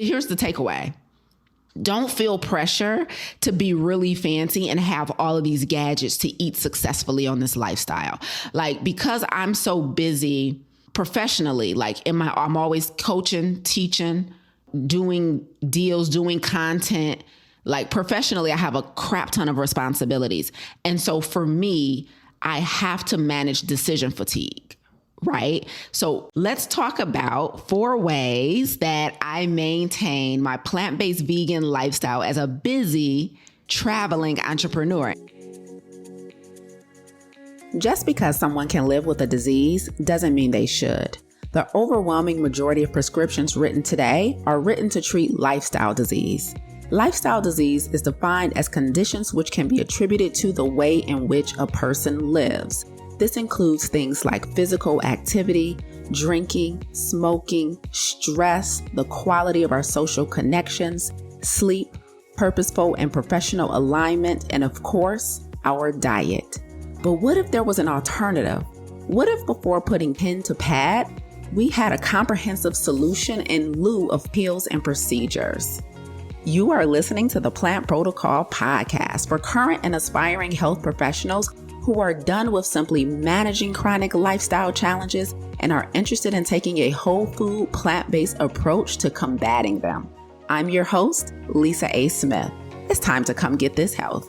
Here's the takeaway. Don't feel pressure to be really fancy and have all of these gadgets to eat successfully on this lifestyle. Like, because I'm so busy professionally, I'm always coaching, teaching, doing deals, doing content. Like, professionally, I have a crap ton of responsibilities. And so for me, I have to manage decision fatigue. Right? So let's talk about 4 ways that I maintain my plant-based vegan lifestyle as a busy traveling entrepreneur. Just because someone can live with a disease doesn't mean they should. The overwhelming majority of prescriptions written today are written to treat lifestyle disease. Lifestyle disease is defined as conditions which can be attributed to the way in which a person lives. This includes things like physical activity, drinking, smoking, stress, the quality of our social connections, sleep, purposeful and professional alignment, and of course, our diet. But what if there was an alternative? What if before putting pen to pad, we had a comprehensive solution in lieu of pills and procedures? You are listening to the Plant Protocol podcast for current and aspiring health professionals who are done with simply managing chronic lifestyle challenges and are interested in taking a whole food, plant-based approach to combating them. I'm your host, Lisa A. Smith. It's time to come get this health.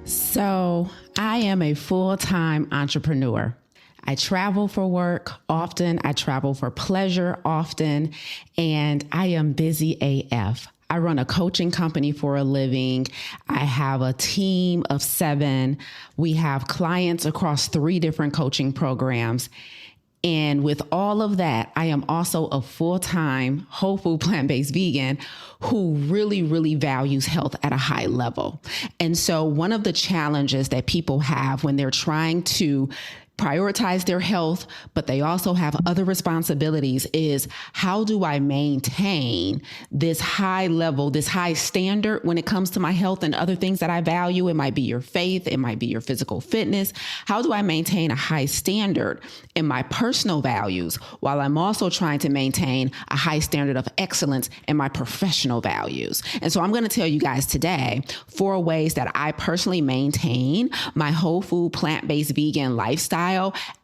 So, I am a full-time entrepreneur. I travel for work often, I travel for pleasure often, and I am busy AF. I run a coaching company for a living. I have a team of 7. We have clients across 3 different coaching programs. And with all of that, I am also a full-time whole food plant-based vegan who really, really values health at a high level. And so one of the challenges that people have when they're trying to prioritize their health, but they also have other responsibilities is, how do I maintain this high level, this high standard when it comes to my health and other things that I value? It might be your faith. It might be your physical fitness. How do I maintain a high standard in my personal values while I'm also trying to maintain a high standard of excellence in my professional values? And so I'm going to tell you guys today 4 ways that I personally maintain my whole food plant-based vegan lifestyle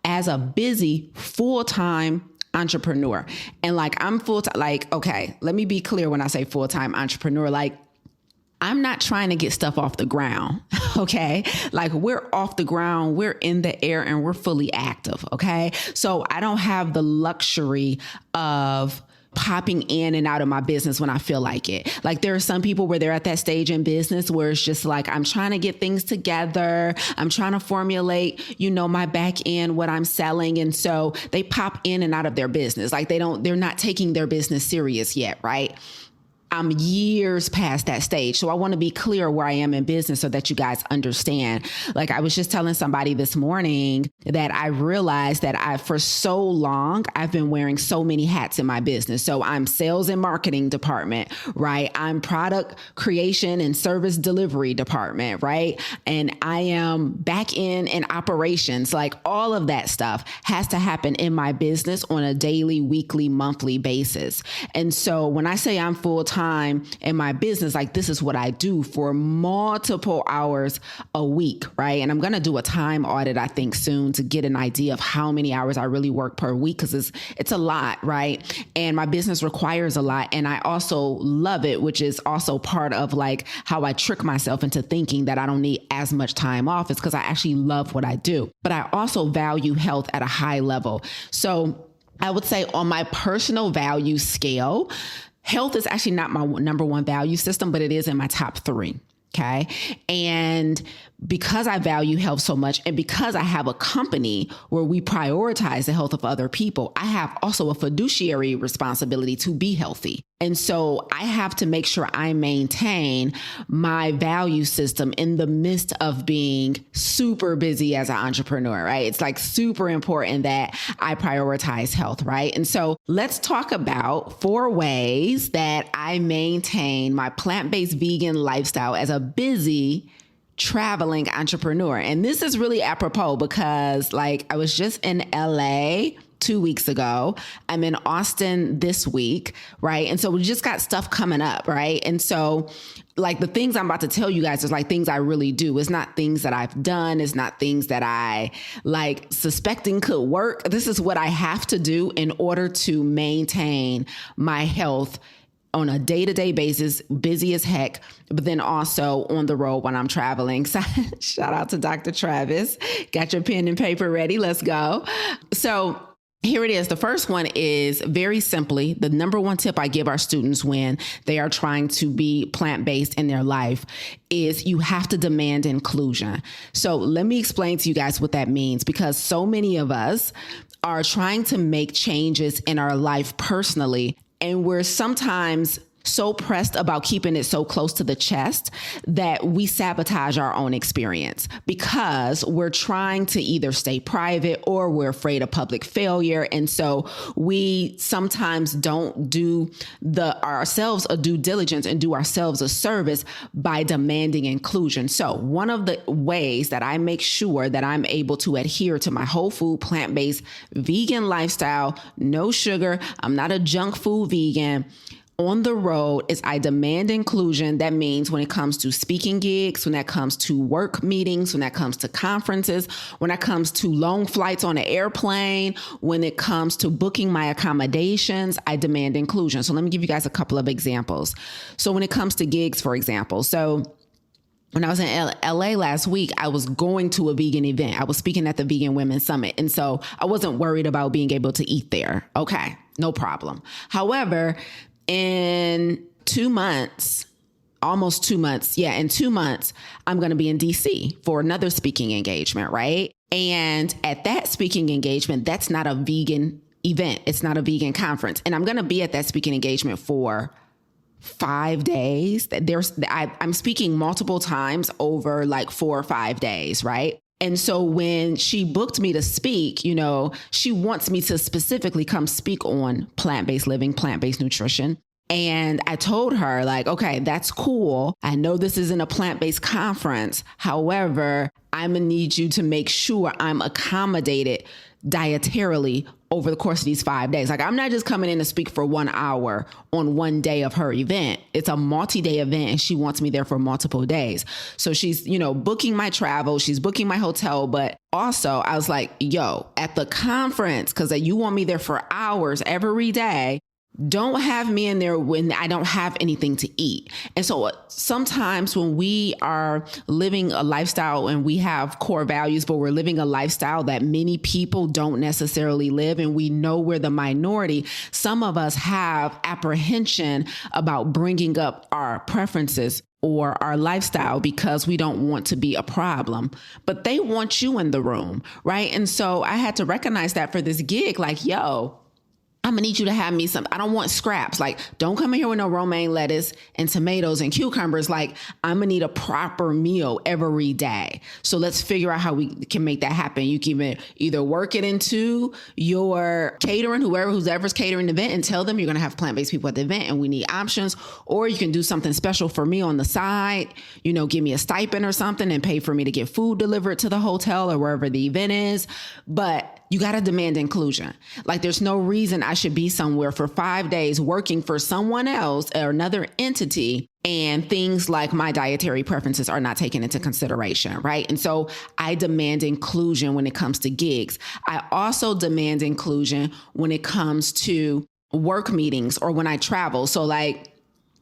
as a busy full-time entrepreneur. And I'm full-time, okay, let me be clear when I say full-time entrepreneur, I'm not trying to get stuff off the ground, okay? We're off the ground, we're in the air, and we're fully active, okay? So I don't have the luxury of popping in and out of my business when I feel like it. There are some people where they're at that stage in business where it's just I'm trying to get things together. I'm trying to formulate, my back end, what I'm selling. And so they pop in and out of their business. They're not taking their business serious yet, right? I'm years past that stage. So I want to be clear where I am in business so that you guys understand. I was just telling somebody this morning that I realized that for so long, I've been wearing so many hats in my business. So I'm sales and marketing department, right? I'm product creation and service delivery department, right? And I am back end and operations. All of that stuff has to happen in my business on a daily, weekly, monthly basis. And so when I say I'm full-time in my business, this is what I do for multiple hours a week, right? And I'm going to do a time audit, I think, soon to get an idea of how many hours I really work per week, because it's a lot, right? And my business requires a lot. And I also love it, which is also part of how I trick myself into thinking that I don't need as much time off, is because I actually love what I do. But I also value health at a high level. So I would say on my personal value scale, health is actually not my number 1 value system, but it is in my top 3. Okay. And because I value health so much, and because I have a company where we prioritize the health of other people, I have also a fiduciary responsibility to be healthy. And so I have to make sure I maintain my value system in the midst of being super busy as an entrepreneur, right? It's super important that I prioritize health, right? And so let's talk about 4 ways that I maintain my plant-based vegan lifestyle as a busy traveling entrepreneur. And this is really apropos because I was just in LA 2 weeks ago. I'm in Austin this week, right? And so we just got stuff coming up, right? And so like the things I'm about to tell you guys is like things I really do. It's not things that I've done. It's not things that I like suspecting could work. This is what I have to do in order to maintain my health on a day-to-day basis, busy as heck, but then also on the road when I'm traveling. So shout out to Dr. Travis. Got your pen and paper ready. Let's go. So here it is. The first one is very simply, the number one tip I give our students when they are trying to be plant-based in their life is you have to demand inclusion. So let me explain to you guys what that means, because so many of us are trying to make changes in our life personally, and we're sometimes so pressed about keeping it so close to the chest that we sabotage our own experience because we're trying to either stay private or we're afraid of public failure. And so we sometimes don't do ourselves a due diligence and do ourselves a service by demanding inclusion. So one of the ways that I make sure that I'm able to adhere to my whole food, plant-based, vegan lifestyle, no sugar, I'm not a junk food vegan, on the road is I demand inclusion. That means when it comes to speaking gigs, when that comes to work meetings, when that comes to conferences, when that comes to long flights on an airplane, when it comes to booking my accommodations, I demand inclusion. So let me give you guys a couple of examples. So when it comes to gigs, for example, when I was in LA last week, I was going to a vegan event. I was speaking at the Vegan Women's Summit. And so I wasn't worried about being able to eat there. Okay, no problem. However, in 2 months, almost 2 months. Yeah, in 2 months, I'm going to be in DC for another speaking engagement, right? And at that speaking engagement, that's not a vegan event. It's not a vegan conference. And I'm going to be at that speaking engagement for 5 days. I'm speaking multiple times over like 4 or 5 days, right? And so when she booked me to speak, she wants me to specifically come speak on plant-based living, plant-based nutrition. And I told her like, okay, that's cool. I know this isn't a plant-based conference. However, I'm going to need you to make sure I'm accommodated dietarily over the course of these 5 days. Like I'm not just coming in to speak for 1 hour on one day of her event. It's a multi-day event and she wants me there for multiple days. So she's, booking my travel, she's booking my hotel, but also I was like, yo, at the conference, because you want me there for hours every day, don't have me in there when I don't have anything to eat. And so sometimes when we are living a lifestyle and we have core values, but we're living a lifestyle that many people don't necessarily live, and we know we're the minority, some of us have apprehension about bringing up our preferences or our lifestyle because we don't want to be a problem, but they want you in the room, right? And so I had to recognize that for this gig, like, yo, I'm gonna need you to have me I don't want scraps. Like, don't come in here with no romaine lettuce and tomatoes and cucumbers. Like, I'm gonna need a proper meal every day. So let's figure out how we can make that happen. You can either work it into your catering, whoever's catering the event, and tell them you're gonna have plant-based people at the event and we need options, or you can do something special for me on the side, give me a stipend or something and pay for me to get food delivered to the hotel or wherever the event is. But you got to demand inclusion. Like there's no reason I should be somewhere for 5 days working for someone else or another entity and things like my dietary preferences are not taken into consideration, right? And so I demand inclusion when it comes to gigs. I also demand inclusion when it comes to work meetings or when I travel. So like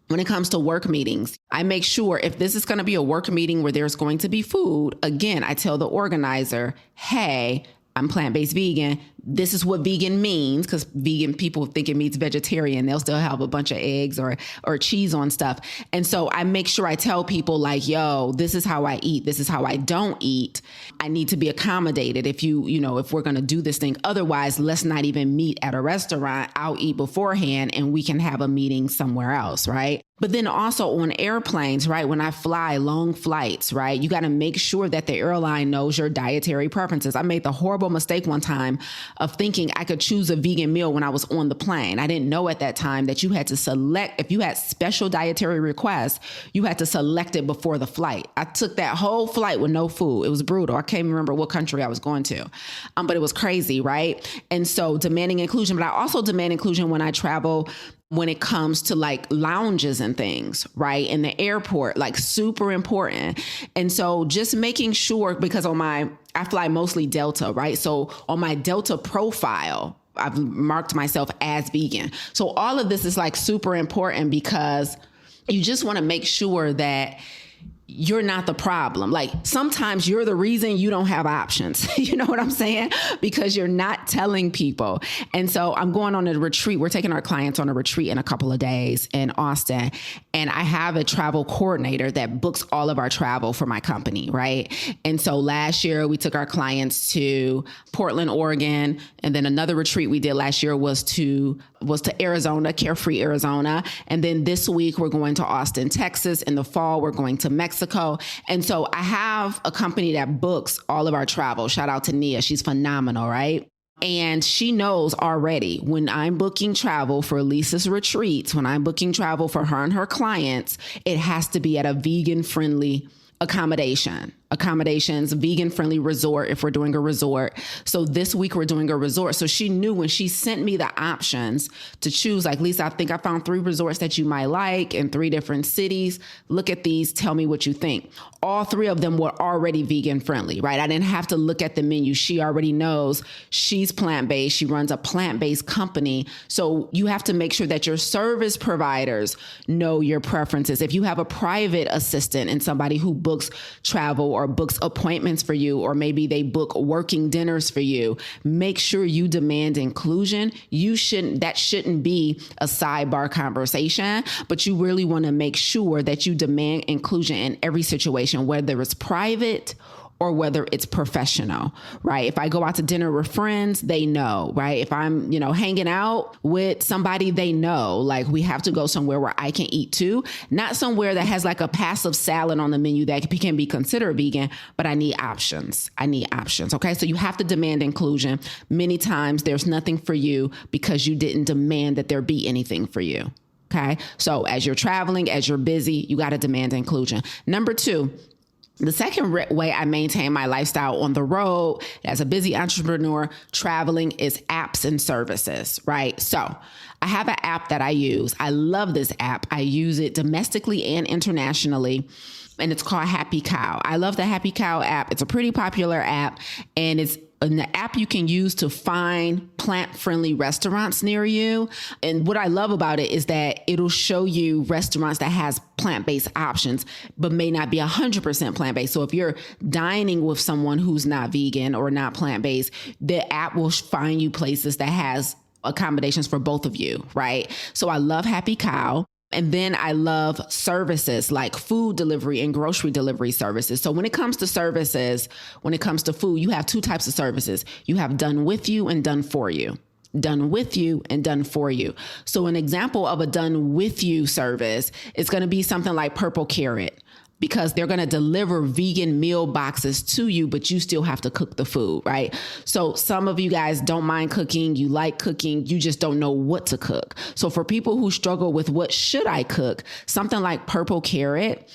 when it comes to work meetings, I make sure if this is going to be a work meeting where there's going to be food, again, I tell the organizer, hey, I'm plant-based vegan. This is what vegan means, because vegan people think it means vegetarian. They'll still have a bunch of eggs or cheese on stuff. And so I make sure I tell people like, yo, this is how I eat. This is how I don't eat. I need to be accommodated if if we're going to do this thing. Otherwise, let's not even meet at a restaurant. I'll eat beforehand and we can have a meeting somewhere else, right? But then also on airplanes, right? When I fly long flights, right? You got to make sure that the airline knows your dietary preferences. I made the horrible mistake one time of thinking I could choose a vegan meal when I was on the plane. I didn't know at that time that you had to select, if you had special dietary requests, you had to select it before the flight. I took that whole flight with no food. It was brutal. I can't remember what country I was going to, but it was crazy, right? And so demanding inclusion, but I also demand inclusion when I travel, when it comes to like lounges and things, right? In the airport, like super important. And so just making sure, because I fly mostly Delta, right? So on my Delta profile, I've marked myself as vegan. So all of this is like super important because you just want to make sure that you're not the problem. Like sometimes you're the reason you don't have options. You know what I'm saying? Because you're not telling people. And so I'm going on a retreat. We're taking our clients on a retreat in a couple of days in Austin. And I have a travel coordinator that books all of our travel for my company, right? And so last year we took our clients to Portland, Oregon. And then another retreat we did last year was to Arizona, Carefree, Arizona. And then this week we're going to Austin, Texas. In the fall, we're going to Mexico. And so I have a company that books all of our travel. Shout out to Nia. She's phenomenal, right? And she knows already when I'm booking travel for Lisa's retreats, when I'm booking travel for her and her clients, it has to be at a vegan-friendly accommodations, vegan-friendly resort if we're doing a resort. So this week we're doing a resort. So she knew when she sent me the options to choose, like, Lisa, I think I found 3 resorts that you might like in 3 different cities. Look at these. Tell me what you think. All 3 of them were already vegan-friendly, right? I didn't have to look at the menu. She already knows she's plant-based. She runs a plant-based company. So you have to make sure that your service providers know your preferences. If you have a private assistant and somebody who books travel or books appointments for you, or maybe they book working dinners for you, make sure you demand inclusion. That shouldn't be a sidebar conversation, but you really want to make sure that you demand inclusion in every situation, whether it's private or whether it's professional, right? If I go out to dinner with friends, they know, right? If I'm, hanging out with somebody, they know, like, we have to go somewhere where I can eat too, not somewhere that has like a passive salad on the menu that can be considered vegan, but I need options. Okay. So you have to demand inclusion. Many times there's nothing for you because you didn't demand that there be anything for you. Okay. So as you're traveling, as you're busy, you got to demand inclusion. Number 2, the second way I maintain my lifestyle on the road as a busy entrepreneur traveling is apps and services, right? So I have an app that I use. I love this app. I use it domestically and internationally, and it's called Happy Cow. I love the Happy Cow app. It's a pretty popular app, and it's an app you can use to find plant-friendly restaurants near you. And what I love about it is that it'll show you restaurants that has plant-based options, but may not be 100% plant-based. So if you're dining with someone who's not vegan or not plant-based, the app will find you places that has accommodations for both of you, right? So I love Happy Cow. And then I love services like food delivery and grocery delivery services. So when it comes to services, when it comes to food, you have 2 types of services. You have done with you and done for you. Done with you and done for you. So an example of a done with you service is going to be something like Purple Carrot, because they're going to deliver vegan meal boxes to you, but you still have to cook the food, right? So some of you guys don't mind cooking, you like cooking, you just don't know what to cook. So for people who struggle with what should I cook, something like Purple Carrot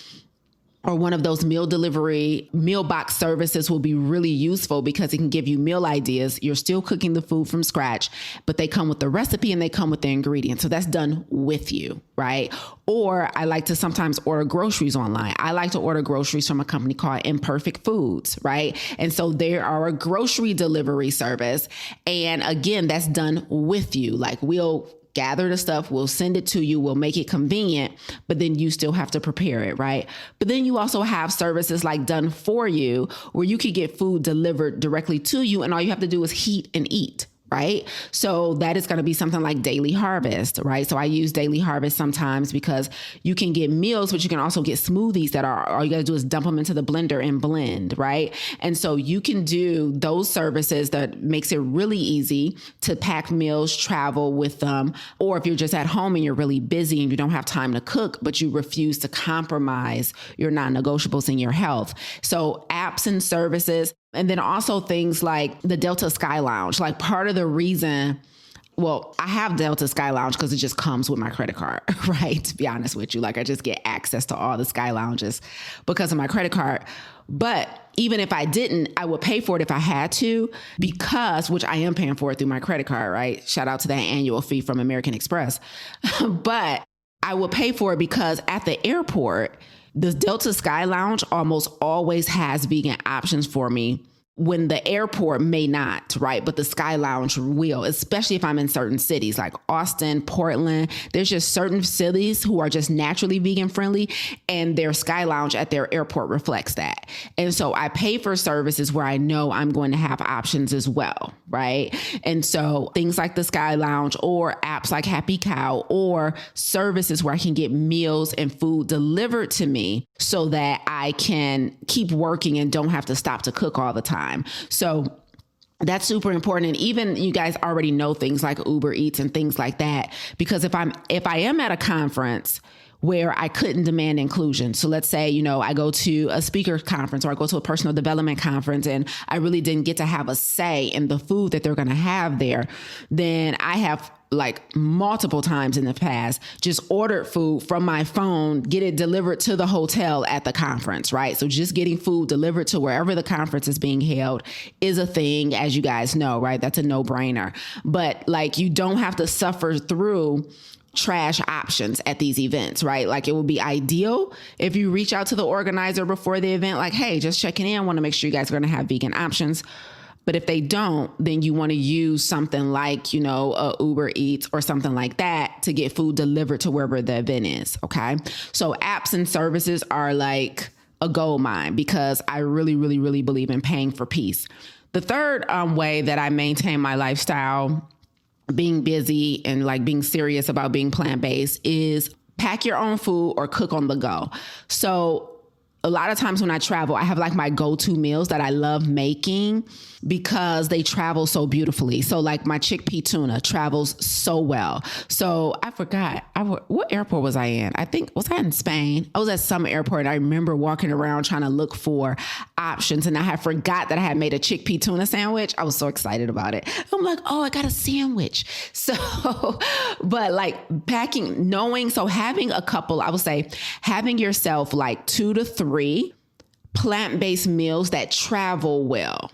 or one of those meal delivery, meal box services will be really useful because it can give you meal ideas. You're still cooking the food from scratch, but they come with the recipe and they come with the ingredients. So that's done with you, right? Or I like to sometimes order groceries online. I like to order groceries from a company called Imperfect Foods, right? And so they are a grocery delivery service. And again, that's done with you. Like, we'll gather the stuff, we'll send it to you, we'll make it convenient, but then you still have to prepare it, right? But then you also have services like Done For You, where you could get food delivered directly to you and all you have to do is heat and eat, right? So that is going to be something like Daily Harvest, right? So I use Daily Harvest sometimes because you can get meals, but you can also get smoothies that are, all you got to do is dump them into the blender and blend, right? And so you can do those services that makes it really easy to pack meals, travel with them. Or if you're just at home and you're really busy and you don't have time to cook, but you refuse to compromise your non-negotiables in your health. So apps and services. And then also things like the Delta Sky Lounge, like part of the reason, well, I have Delta Sky Lounge because it just comes with my credit card, right? To be honest with you, like I just get access to all the Sky Lounges because of my credit card. But even if I didn't, I would pay for it if I had to, because, which I am paying for it through my credit card, right? Shout out to that annual fee from American Express. But I will pay for it because at the airport, the Delta Sky Lounge almost always has vegan options for me when the airport may not, right? But the Sky Lounge will, especially if I'm in certain cities like Austin, Portland. There's just certain cities who are just naturally vegan friendly, and their Sky Lounge at their airport reflects that. And so I pay for services where I know I'm going to have options as well, right? And so things like the Sky Lounge or apps like Happy Cow or services where I can get meals and food delivered to me so that I can keep working and don't have to stop to cook all the time. So that's super important. And even you guys already know things like Uber Eats and things like that, because if I am at a conference where I couldn't demand inclusion. So let's say, I go to a speaker conference or I go to a personal development conference and I really didn't get to have a say in the food that they're going to have there. Then I have like multiple times in the past, just ordered food from my phone, get it delivered to the hotel at the conference, right? So just getting food delivered to wherever the conference is being held is a thing, as you guys know, right? That's a no-brainer. But like, you don't have to suffer through trash options at these events, right? Like, it would be ideal if you reach out to the organizer before the event, like, hey, just checking in. I want to make sure you guys are going to have vegan options. But if they don't, then you want to use something like, a Uber Eats or something like that to get food delivered to wherever the event is. Okay. So apps and services are like a gold mine because I really, really, really believe in paying for peace. The third way that I maintain my lifestyle, being busy and like being serious about being plant-based, is pack your own food or cook on the go. So a lot of times when I travel, I have like my go-to meals that I love making because they travel so beautifully. So like my chickpea tuna travels so well. So I forgot, what airport was I in? Was I in Spain? I was at some airport and I remember walking around trying to look for options, and I had forgot that I had made a chickpea tuna sandwich. I was so excited about it. I'm like, oh, I got a sandwich. So, but like having a couple, I would say having yourself like 2 to 3 plant-based meals that travel well,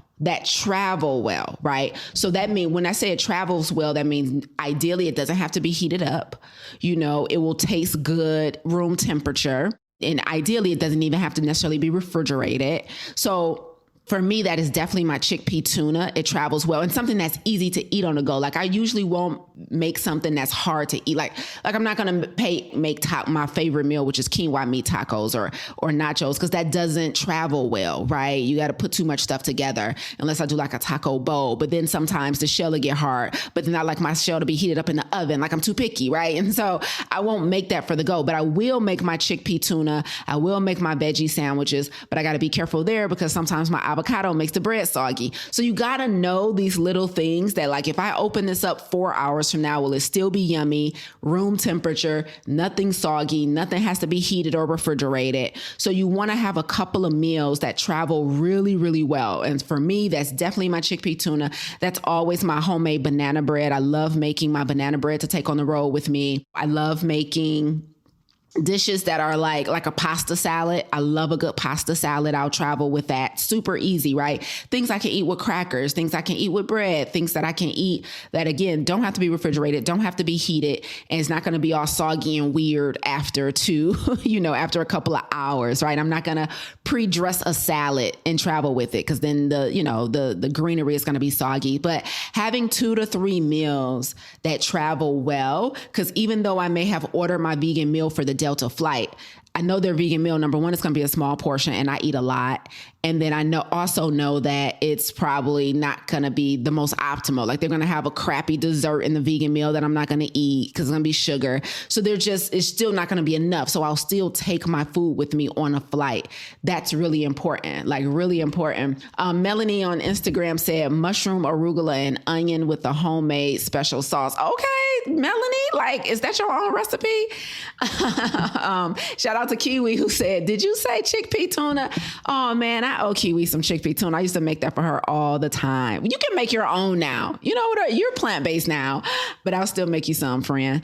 right? So that means when I say it travels well, that means ideally it doesn't have to be heated up. It will taste good, room temperature. And ideally it doesn't even have to necessarily be refrigerated. So for me, that is definitely my chickpea tuna. It travels well, and something that's easy to eat on the go. Like, I usually won't make something that's hard to eat. Like I'm not going to make my favorite meal, which is quinoa meat tacos or nachos, because that doesn't travel well, right? You got to put too much stuff together unless I do like a taco bowl. But then sometimes the shell will get hard, but then I like my shell to be heated up in the oven. Like, I'm too picky, right? And so I won't make that for the go, but I will make my chickpea tuna. I will make my veggie sandwiches, but I got to be careful there because sometimes my avocado makes the bread soggy. So you got to know these little things that, like, if I open this up 4 hours from now, will it still be yummy, room temperature, nothing soggy, nothing has to be heated or refrigerated. So you want to have a couple of meals that travel really, really well. And for me, that's definitely my chickpea tuna. That's always my homemade banana bread. I love making my banana bread to take on the road with me. I love making dishes that are like a pasta salad. I love a good pasta salad. I'll travel with that. Super easy, right? Things I can eat with crackers, things I can eat with bread, things that I can eat that, again, don't have to be refrigerated, don't have to be heated, and it's not going to be all soggy and weird after a couple of hours, right? I'm not going to pre-dress a salad and travel with it because then the greenery is going to be soggy. But having 2 to 3 meals that travel well, because even though I may have ordered my vegan meal for the Delta flight, I know their vegan meal, number one, it's going to be a small portion and I eat a lot. And then I also know that it's probably not going to be the most optimal. Like, they're going to have a crappy dessert in the vegan meal that I'm not going to eat because it's going to be sugar. So it's still not going to be enough. So I'll still take my food with me on a flight. That's really important, like really important. Melanie on Instagram said mushroom, arugula, and onion with the homemade special sauce. Okay, Melanie, like, is that your own recipe? Shout out out to Kiwi who said, did you say chickpea tuna? Oh man, I owe Kiwi some chickpea tuna. I used to make that for her all the time. You can make your own now. You know what? You're plant-based now, but I'll still make you some, friend.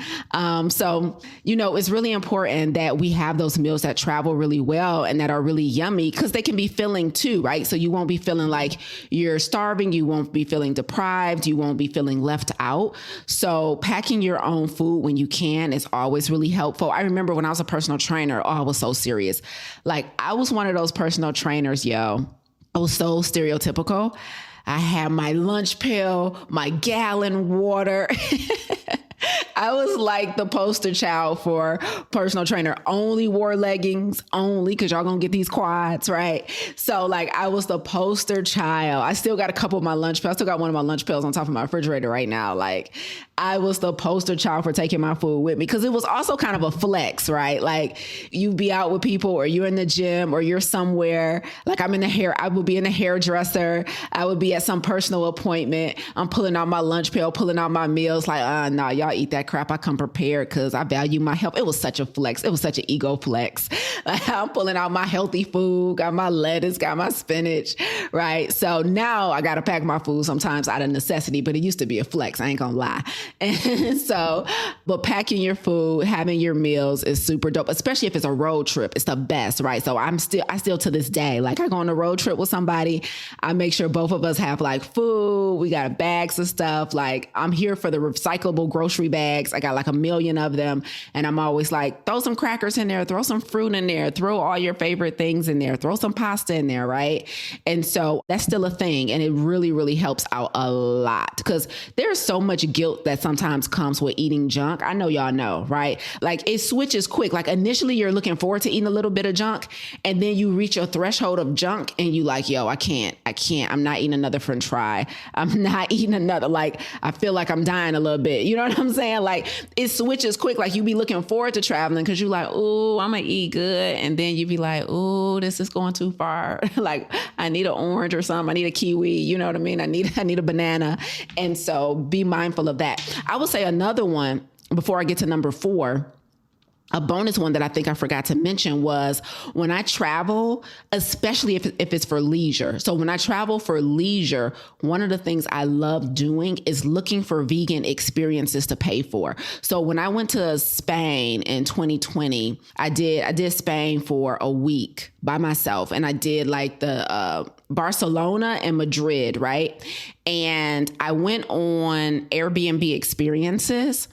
So, it's really important that we have those meals that travel really well and that are really yummy because they can be filling too, right? So you won't be feeling like you're starving. You won't be feeling deprived. You won't be feeling left out. So packing your own food when you can is always really helpful. I remember when I was a personal trainer, I was so serious. Like I was one of those personal trainers, I was so stereotypical. I had my lunch pail, my gallon water. I was like the poster child for personal trainer. Only wore leggings, because y'all gonna get these quads, right? So like I was the poster child. I still got a couple of my lunch pails. I still got one of my lunch pails on top of my refrigerator right now. Like I was the poster child for taking my food with me because it was also kind of a flex, right? Like you be out with people or you're in the gym or you're somewhere. Like I would be in a hairdresser. I would be at some personal appointment. I'm pulling out my lunch pail, pulling out my meals. Like, nah, y'all eat that crap. I come prepared because I value my health. It was such a flex. It was such an ego flex. I'm pulling out my healthy food, got my lettuce, got my spinach, right? So now I got to pack my food sometimes out of necessity, but it used to be a flex. I ain't gonna lie. And so, but packing your food, having your meals is super dope, especially if it's a road trip. It's the best, right? So I still to this day, like I go on a road trip with somebody, I make sure both of us have like food. We got bags of stuff. Like I'm here for the recyclable grocery bags. I got like 1 million of them. And I'm always like, throw some crackers in there, throw some fruit in there, throw all your favorite things in there, throw some pasta in there, right? And so that's still a thing. And it really, really helps out a lot because there's so much guilt that sometimes comes with eating junk. I know y'all know, right? Like it switches quick. Like initially you're looking forward to eating a little bit of junk and then you reach your threshold of junk and you like, I can't. I'm not eating another French fry. I'm not eating another, like, I feel like I'm dying a little bit. You know what I'm saying? Like it switches quick. Like you be looking forward to traveling because you like, ooh, I'm gonna eat good. And then you be like, ooh, this is going too far. Like I need an orange or something. I need a kiwi. You know what I mean? I need a banana. And so be mindful of that. I would say another one before I get to number 4, a bonus one that I think I forgot to mention was when I travel, especially if it's for leisure. So when I travel for leisure, one of the things I love doing is looking for vegan experiences to pay for. So when I went to Spain in 2020, I did Spain for a week by myself. And I did like the Barcelona and Madrid, right? And I went on Airbnb experiences.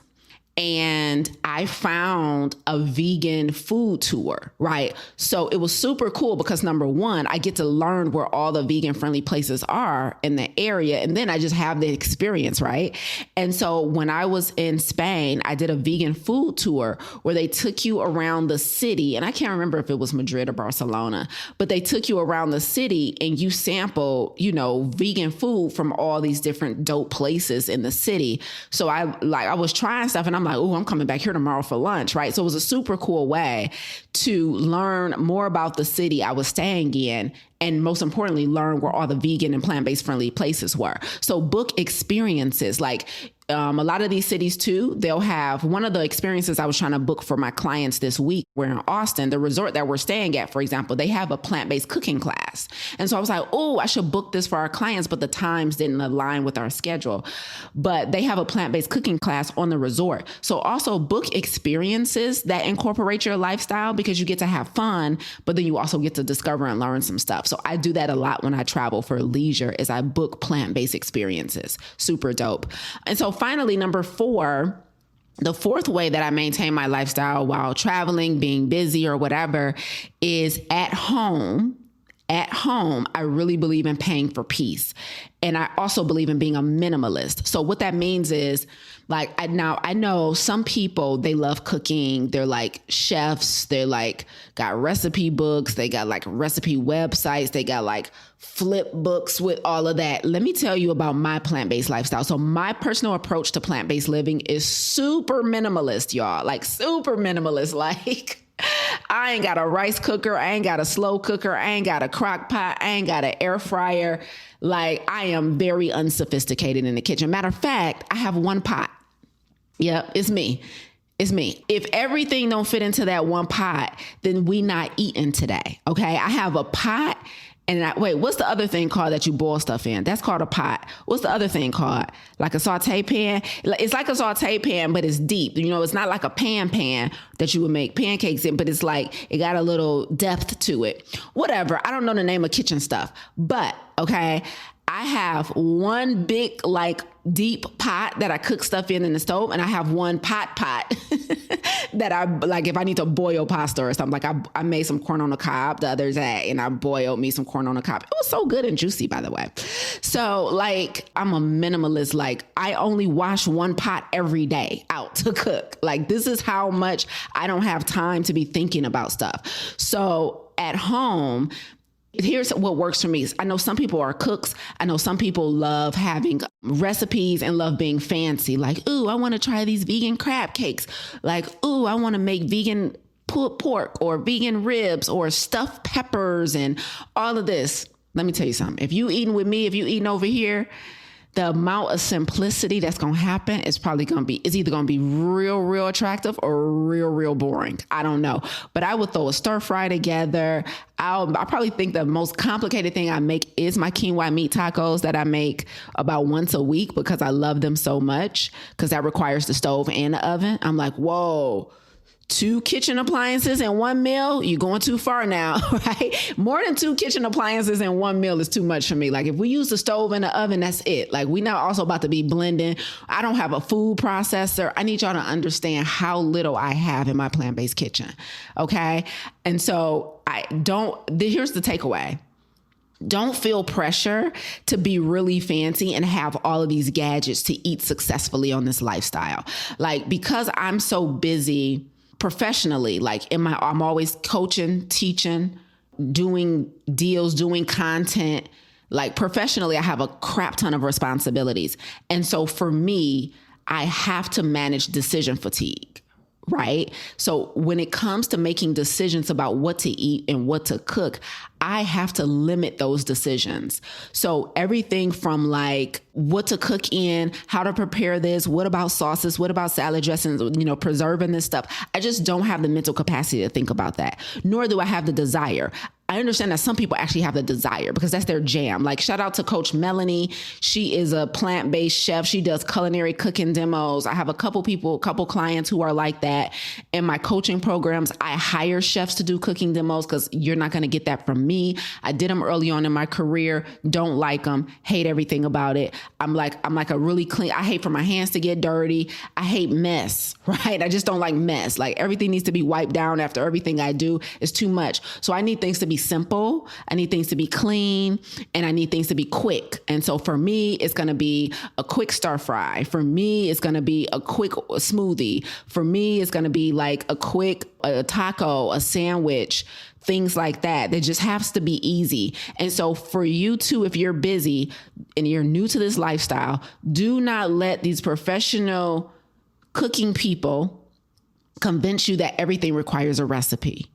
And I found a vegan food tour, right? So it was super cool because number 1, I get to learn where all the vegan friendly places are in the area. And then I just have the experience, right? And so when I was in Spain, I did a vegan food tour where they took you around the city. And I can't remember if it was Madrid or Barcelona, but they took you around the city and you sample, vegan food from all these different dope places in the city. So I was trying stuff and I'm like, oh, I'm coming back here tomorrow for lunch, right? So it was a super cool way to learn more about the city I was staying in and most importantly, learn where all the vegan and plant-based friendly places were. So book experiences like a lot of these cities too, they'll have one of the experiences I was trying to book for my clients this week. We're in Austin, the resort that we're staying at, for example, they have a plant-based cooking class. And so I was like, oh, I should book this for our clients, but the times didn't align with our schedule. But they have a plant-based cooking class on the resort. So also book experiences that incorporate your lifestyle because you get to have fun, but then you also get to discover and learn some stuff. So I do that a lot when I travel for leisure is I book plant-based experiences. Super dope. And so finally, number 4, the 4th way that I maintain my lifestyle while traveling, being busy or whatever is at home. At home, I really believe in paying for peace. And I also believe in being a minimalist. So what that means is like, I know some people, they love cooking. They're like chefs. They're like got recipe books. They got like recipe websites. They got like flip books with all of that. Let me tell you about my plant-based lifestyle. So my personal approach to plant-based living is super minimalist, y'all, like super minimalist. Like I ain't got a rice cooker. I ain't got a slow cooker. I ain't got a crock pot. I ain't got an air fryer. Like I am very unsophisticated in the kitchen. Matter of fact, I have one pot. Yep, it's me. It's me. If everything don't fit into that one pot, then we not eating today. Okay. I have a pot. And what's the other thing called that you boil stuff in? That's called a pot. What's the other thing called? Like a saute pan? It's like a saute pan, but it's deep. You know, it's not like a pan that you would make pancakes in, but it's like, it got a little depth to it. Whatever. I don't know the name of kitchen stuff, but okay. I have one big, like, deep pot that I cook stuff in the stove, and I have one pot that I, like, if I need to boil pasta or something, like I made some corn on the cob the other day, and I boiled me some corn on the cob. It was so good and juicy, by the way. So, like, I'm a minimalist. Like, I only wash one pot every day out to cook. Like, this is how much I don't have time to be thinking about stuff. So at home, here's what works for me. I know some people are cooks. I know some people love having recipes and love being fancy. Like, ooh, I want to try these vegan crab cakes. Like, ooh, I want to make vegan pulled pork or vegan ribs or stuffed peppers and all of this. Let me tell you something. If you eating with me, if you eating over here, the amount of simplicity that's going to happen is probably going to be, it's either going to be real, real attractive or real, real boring. I don't know. But I would throw a stir fry together. I probably think the most complicated thing I make is my quinoa meat tacos that I make about once a week because I love them so much, because that requires the stove and the oven. I'm like, whoa. 2 kitchen appliances in one meal, you're going too far now, right? More than 2 kitchen appliances in one meal is too much for me. Like, if we use the stove and the oven, that's it. Like, we not also about to be blending. I don't have a food processor. I need y'all to understand how little I have in my plant-based kitchen. Okay. And so here's the takeaway. Don't feel pressure to be really fancy and have all of these gadgets to eat successfully on this lifestyle. Like, because I'm so busy professionally, like I'm always coaching, teaching, doing deals, doing content. Like, professionally, I have a crap ton of responsibilities. And so for me, I have to manage decision fatigue, right? So when it comes to making decisions about what to eat and what to cook, I have to limit those decisions. So everything from, like, what to cook in, how to prepare this, what about sauces, what about salad dressings, preserving this stuff. I just don't have the mental capacity to think about that, nor do I have the desire. I understand that some people actually have the desire because that's their jam. Like, shout out to Coach Melanie. She is a plant-based chef. She does culinary cooking demos. I have a couple clients who are like that. In my coaching programs, I hire chefs to do cooking demos because you're not going to get that from me. I did them early on in my career. Don't like them. Hate everything about it. I'm like a really clean. I hate for my hands to get dirty. I hate mess, right? I just don't like mess. Like, everything needs to be wiped down after everything I do. It's too much. So I need things to be simple. I need things to be clean, and I need things to be quick. And so for me, it's going to be a quick stir fry. For me, it's going to be a quick smoothie. For me, it's going to be like a quick taco, a sandwich, things like that. That just has to be easy. And so for you too, if you're busy and you're new to this lifestyle, do not let these professional cooking people convince you that everything requires a recipe.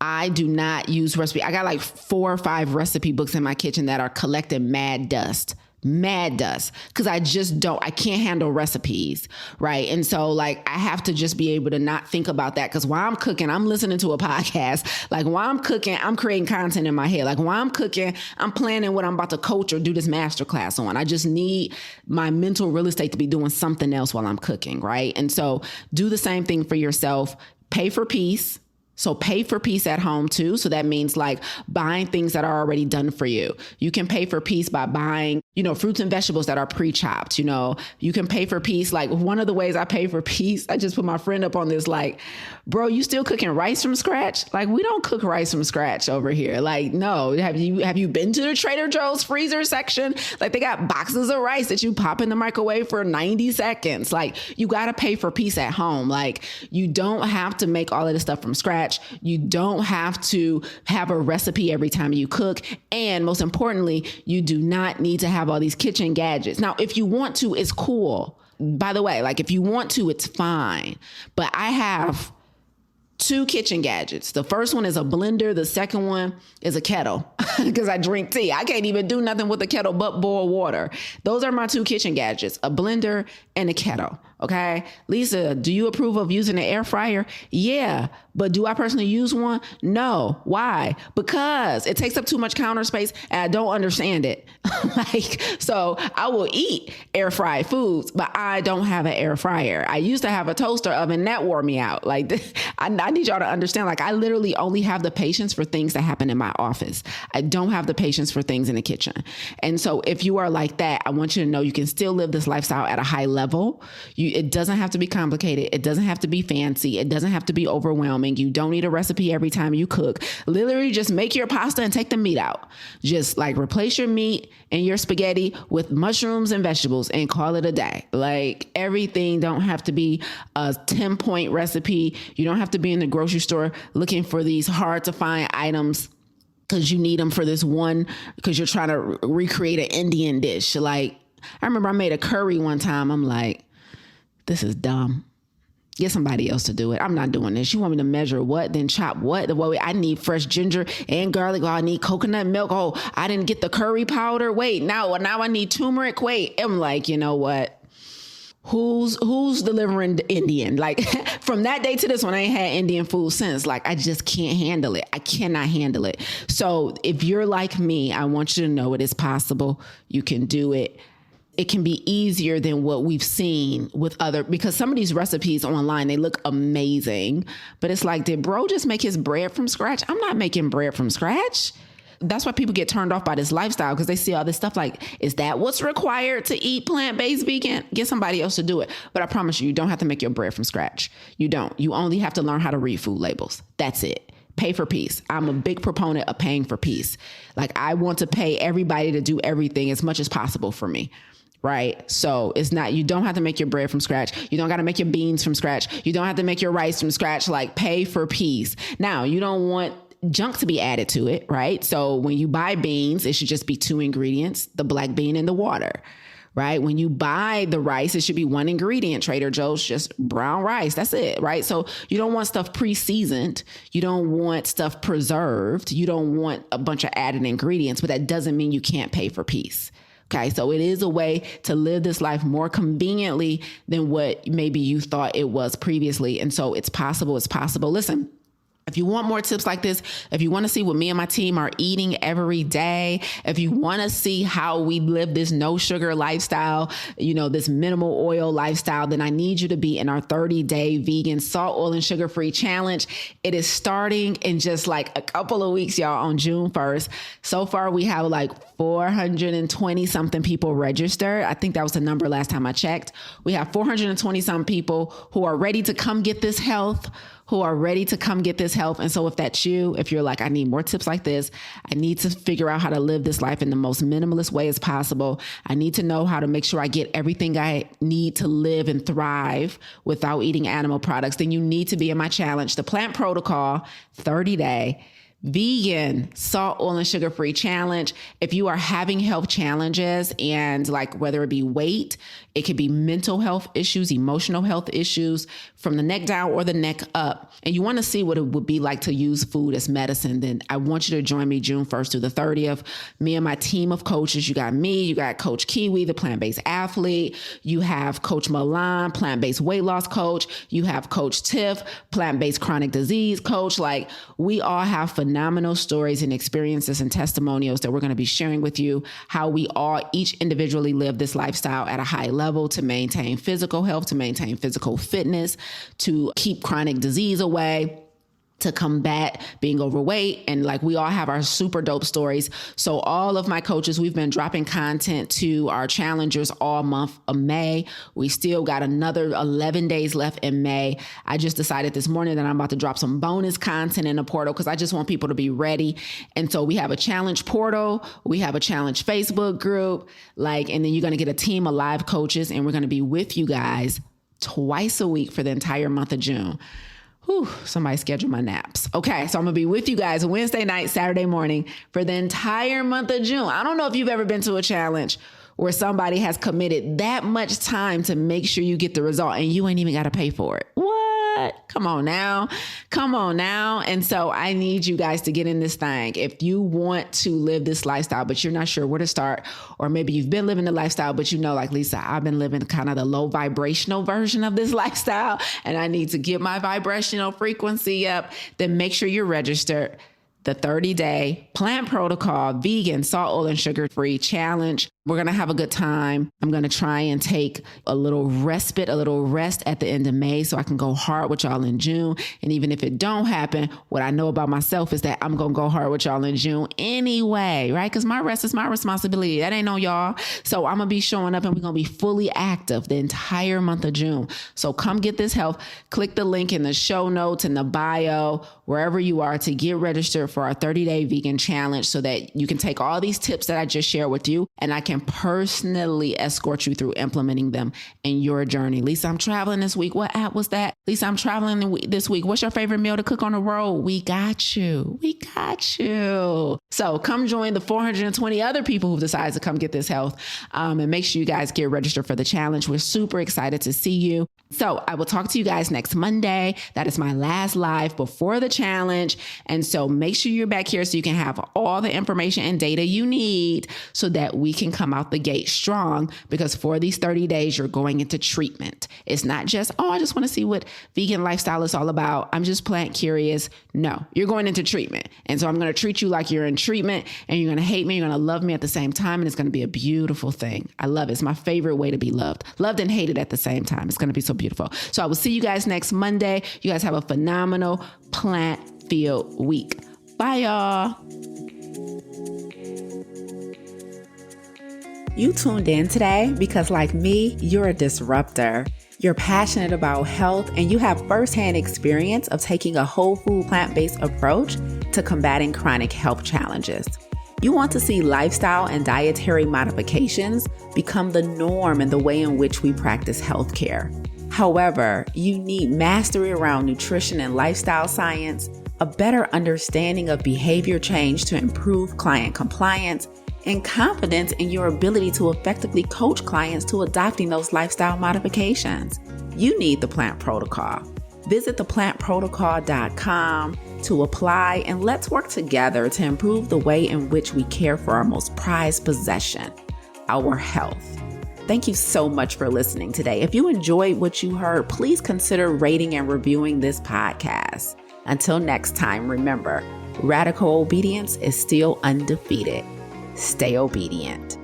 I do not use recipe. I got like 4 or 5 recipe books in my kitchen that are collecting mad dust. Cause I can't handle recipes. Right. And so, like, I have to just be able to not think about that. Cause while I'm cooking, I'm listening to a podcast. Like, while I'm cooking, I'm creating content in my head. Like, while I'm cooking, I'm planning what I'm about to coach or do this masterclass on. I just need my mental real estate to be doing something else while I'm cooking. Right. And so do the same thing for yourself. Pay for peace. So pay for peace at home too. So that means, like, buying things that are already done for you. You can pay for peace by buying, fruits and vegetables that are pre-chopped. You can pay for peace. Like, one of the ways I pay for peace, I just put my friend up on this, like, bro, you still cooking rice from scratch? Like, we don't cook rice from scratch over here. Like, no. Have you been to the Trader Joe's freezer section? Like, they got boxes of rice that you pop in the microwave for 90 seconds. Like, you got to pay for peace at home. Like, you don't have to make all of this stuff from scratch. You don't have to have a recipe every time you cook. And most importantly, you do not need to have all these kitchen gadgets. Now, if you want to, it's cool. By the way, like, if you want to, it's fine. But I have 2 kitchen gadgets. The first one is a blender. The second one is a kettle because I drink tea. I can't even do nothing with a kettle but boil water. Those are my 2 kitchen gadgets, a blender and a kettle. Okay. Lisa, do you approve of using an air fryer? Yeah. But do I personally use one? No. Why? Because it takes up too much counter space and I don't understand it. So I will eat air fried foods, but I don't have an air fryer. I used to have a toaster oven that wore me out. I need y'all to understand, I literally only have the patience for things that happen in my office. I don't have the patience for things in the kitchen. And so if you are like that, I want you to know you can still live this lifestyle at a high level. It doesn't have to be complicated. It doesn't have to be fancy. It doesn't have to be overwhelming. You don't need a recipe every time you cook. Literally just make your pasta and take the meat out. Just replace your meat and your spaghetti with mushrooms and vegetables and call it a day. Everything don't have to be a 10-point recipe. You don't have to be in the grocery store looking for these hard to find items because you need them for this one, because you're trying to recreate an Indian dish. I remember I made a curry one time. I'm like, this is dumb. Get somebody else to do it. I'm not doing this. You want me to measure what, then chop what? Wait, I need fresh ginger and garlic. Oh, I need coconut milk. Oh, I didn't get the curry powder. Wait, now I need turmeric. Wait, I'm like, you know what? Who's delivering the Indian? From that day to this one, I ain't had Indian food since. I just can't handle it. I cannot handle it. So if you're like me, I want you to know it is possible. You can do it. It can be easier than what we've seen with because some of these recipes online, they look amazing, but it's did bro just make his bread from scratch? I'm not making bread from scratch. That's why people get turned off by this lifestyle, because they see all this stuff is that what's required to eat plant-based vegan? Get somebody else to do it. But I promise you don't have to make your bread from scratch. You don't. You only have to learn how to read food labels. That's it. Pay for peace. I'm a big proponent of paying for peace. I want to pay everybody to do everything as much as possible for me. Right. So you don't have to make your bread from scratch. You don't got to make your beans from scratch. You don't have to make your rice from scratch. Pay for peace. Now, you don't want junk to be added to it. Right. So when you buy beans, it should just be 2 ingredients, the black bean and the water. Right. When you buy the rice, it should be 1 ingredient. Trader Joe's, just brown rice. That's it. Right. So you don't want stuff pre-seasoned. You don't want stuff preserved. You don't want a bunch of added ingredients, but that doesn't mean you can't pay for peace. Okay, so it is a way to live this life more conveniently than what maybe you thought it was previously. And so it's possible. It's possible. Listen, if you want more tips like this, if you want to see what me and my team are eating every day, if you want to see how we live this no sugar lifestyle, this minimal oil lifestyle, then I need you to be in our 30-day vegan salt, oil, and sugar-free challenge. It is starting in just a couple of weeks, y'all, on June 1st. So far, we have 420 something people registered. I think that was the number last time I checked. We have 420 some people who are ready to come get this health, And so if that's you, if you're I need more tips like this, I need to figure out how to live this life in the most minimalist way as possible. I need to know how to make sure I get everything I need to live and thrive without eating animal products, then you need to be in my challenge, the Plant Protocol 30-day vegan salt, oil, and sugar-free challenge. If you are having health challenges and whether it be weight, it could be mental health issues, emotional health issues from the neck down or the neck up, and you want to see what it would be like to use food as medicine, then I want you to join me June 1st through the 30th. Me and my team of coaches, you got me, you got Coach Kiwi, the plant-based athlete, you have Coach Milan, plant-based weight loss coach, you have Coach Tiff, plant-based chronic disease coach. We all have phenomenal stories and experiences and testimonials that we're going to be sharing with you, how we all each individually live this lifestyle at a high level to maintain physical health, to maintain physical fitness, to keep chronic disease away, to combat being overweight. And we all have our super dope stories. So all of my coaches, we've been dropping content to our challengers all month of May. We still got another 11 days left in May. I just decided this morning that I'm about to drop some bonus content in the portal because I just want people to be ready. And so we have a challenge portal. We have a challenge Facebook group, and then you're going to get a team of live coaches, and we're going to be with you guys twice a week for the entire month of June. Whew, somebody schedule my naps. Okay, so I'm going to be with you guys Wednesday night, Saturday morning for the entire month of June. I don't know if you've ever been to a challenge where somebody has committed that much time to make sure you get the result and you ain't even got to pay for it. What? What? Come on now. Come on now. And so I need you guys to get in this thing. If you want to live this lifestyle, but you're not sure where to start, or maybe you've been living the lifestyle, but you know, like Lisa, I've been living kind of the low vibrational version of this lifestyle, and I need to get my vibrational frequency up, then make sure you're registered. The 30-day plant protocol, vegan, salt, oil, and sugar-free challenge. We're going to have a good time. I'm going to try and take a little respite, a little rest at the end of May so I can go hard with y'all in June. And even if it don't happen, what I know about myself is that I'm going to go hard with y'all in June anyway, right? Because my rest is my responsibility. That ain't on y'all. So I'm going to be showing up and we're going to be fully active the entire month of June. So come get this help. Click the link in the show notes, in the bio, wherever you are, to get registered for our 30-day vegan challenge so that you can take all these tips that I just shared with you and I can personally escort you through implementing them in your journey. Lisa, I'm traveling this week. What app was that? Lisa, I'm traveling this week. What's your favorite meal to cook on the road? We got you. We got you. So come join the 420 other people who've decided to come get this health, and make sure you guys get registered for the challenge. We're super excited to see you. So I will talk to you guys next Monday. That is my last live before the challenge. And so make sure you're back here so you can have all the information and data you need so that we can come out the gate strong, because for these 30 days, you're going into treatment. It's not just, oh, I just want to see what vegan lifestyle is all about. I'm just plant curious. No, you're going into treatment. And so I'm going to treat you like you're in treatment, and you're going to hate me. You're going to love me at the same time. And it's going to be a beautiful thing. I love it. It's my favorite way to be loved and hated at the same time. It's going to be so beautiful. So I will see you guys next Monday. You guys have a phenomenal plant-filled week. Bye, y'all. You tuned in today because, like me, you're a disruptor. You're passionate about health and you have firsthand experience of taking a whole food plant-based approach to combating chronic health challenges. You want to see lifestyle and dietary modifications become the norm in the way in which we practice healthcare. However, you need mastery around nutrition and lifestyle science, a better understanding of behavior change to improve client compliance, and confidence in your ability to effectively coach clients to adopting those lifestyle modifications. You need the Plant Protocol. Visit theplantprotocol.com to apply, and let's work together to improve the way in which we care for our most prized possession, our health. Thank you so much for listening today. If you enjoyed what you heard, please consider rating and reviewing this podcast. Until next time, remember, radical obedience is still undefeated. Stay obedient.